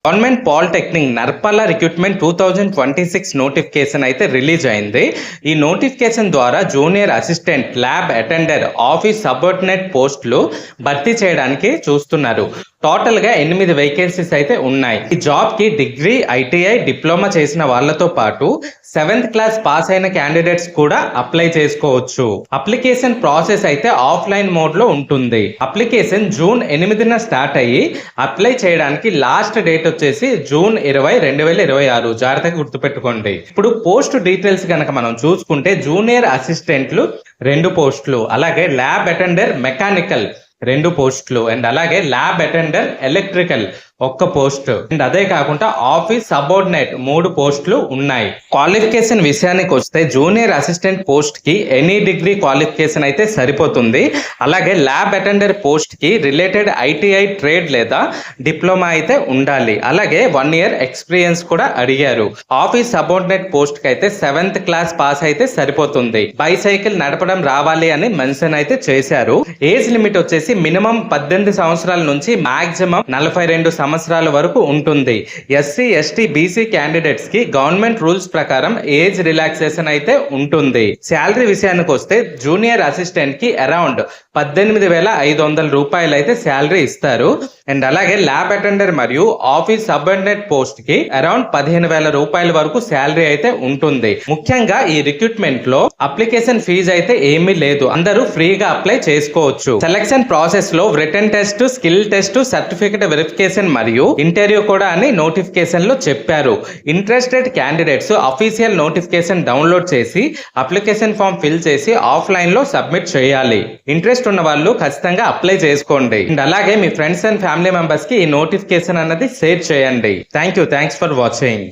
Government polytechnic నర్పల్ల recruitment 2026 notification అయితే release అయింది. ఈ నోటిఫికేషన్ ద్వారా junior assistant, lab attender, office subordinate పోస్టులు భర్తీ చేయడానికి చూస్తున్నారు. టోటల్ గా 8 వేకెన్సీస్ అయితే ఉన్నాయి. ఈ జాబ్ కి డిగ్రీ, ఐటీఐ, డిప్లొమా చేసిన వాళ్ళతో పాటు 7th క్లాస్ పాస్ అయిన క్యాండిడేట్స్ కూడా అప్లై చేసుకోవచ్చు. అప్లికేషన్ ప్రాసెస్ అయితే ఆఫ్లైన్ మోడ్ లో ఉంటుంది. అప్లికేషన్ జూన్ 8న స్టార్ట్ అయ్యి అప్లై చేయడానికి లాస్ట్ డేట్ వచ్చేసి జూన్ 20, 2026. జాగ్రత్తగా గుర్తుపెట్టుకోండి. ఇప్పుడు పోస్ట్ డీటెయిల్స్ కనుక మనం చూసుకుంటే జూనియర్ అసిస్టెంట్లు 2 పోస్టులు, అలాగే ల్యాబ్ అటెండర్ మెకానికల్ 2 పోస్టులు, అండ్ అలాగే lab attender electrical 1 post, and అదే కాకుండా ఆఫీస్ సబార్డినేట్ 3 పోస్టులు ఉన్నాయి. క్వాలిఫికేషన్ విషయానికి వస్తే జూనియర్ అసిస్టెంట్ పోస్ట్ కి ఎనీ డిగ్రీ క్వాలిఫికేషన్ అయితే సరిపోతుంది. అలాగే ల్యాబ్ అటెండర్ పోస్ట్ కి రిలేటెడ్ ఐటీఐ, ట్రేడ్ లేదా డిప్లొమా అయితే ఉండాలి. అలాగే 1 ఇయర్ ఎక్స్పీరియన్స్ కూడా అడిగారు. ఆఫీస్ సబార్డినేట్ పోస్ట్ కి అయితే 7th క్లాస్ పాస్ అయితే సరిపోతుంది. బైసైకిల్ నడపడం రావాలి అని మెన్షన్ అయితే చేశారు. ఏజ్ లిమిట్ వచ్చేసి మినిమం 18 సంవత్సరాల నుంచి మాక్సిమం 42 సంవత్సరాల వరకు ఉంటుంది. ఎస్సీ, ఎస్టీ, బీసీ క్యాండిడేట్స్ కి గవర్నమెంట్ రూల్స్ ప్రకారం ఏజ్ రిలాక్సేషన్ అయితే ఉంటుంది. శాలరీ విషయానికి వస్తే జూనియర్ అసిస్టెంట్ కి అరౌండ్ 18,500 రూపాయలు అయితే శాలరీ ఇస్తారు. అండ్ అలాగే ల్యాబ్ అటెండర్ మరియు ఆఫీస్ సబార్డినేట్ పోస్ట్ కి అరౌండ్ 15,000 రూపాయల వరకు శాలరీ అయితే ఉంటుంది. ముఖ్యంగా ఈ రిక్రూట్మెంట్ లో అప్లికేషన్ ఫీజు అయితే ఏమీ లేదు. అందరూ ఫ్రీగా అప్లై చేసుకోవచ్చు. సెలక్షన్ ప్రాసెస్ లో written test, skill test, certificate verification మరియు ఇంటర్వ్యూ కూడా అని నోటిఫికేషన్ లో చెప్పారు. Interested candidates official notification download చేసి అప్లికేషన్ ఫామ్ ఫిల్ చేసి ఆఫ్లైన్ లో సబ్మిట్ చేయాలి. ఇంట్రెస్ట్ ఉన్న వాళ్ళు ఖచ్చితంగా అప్లై చేసుకోండి. అండ్ అలాగే మీ ఫ్రెండ్స్ అండ్ ఫ్యామిలీ మెంబర్స్ కి ఈ నోటిఫికేషన్ అన్నది షేర్ చేయండి. Thanks for watching.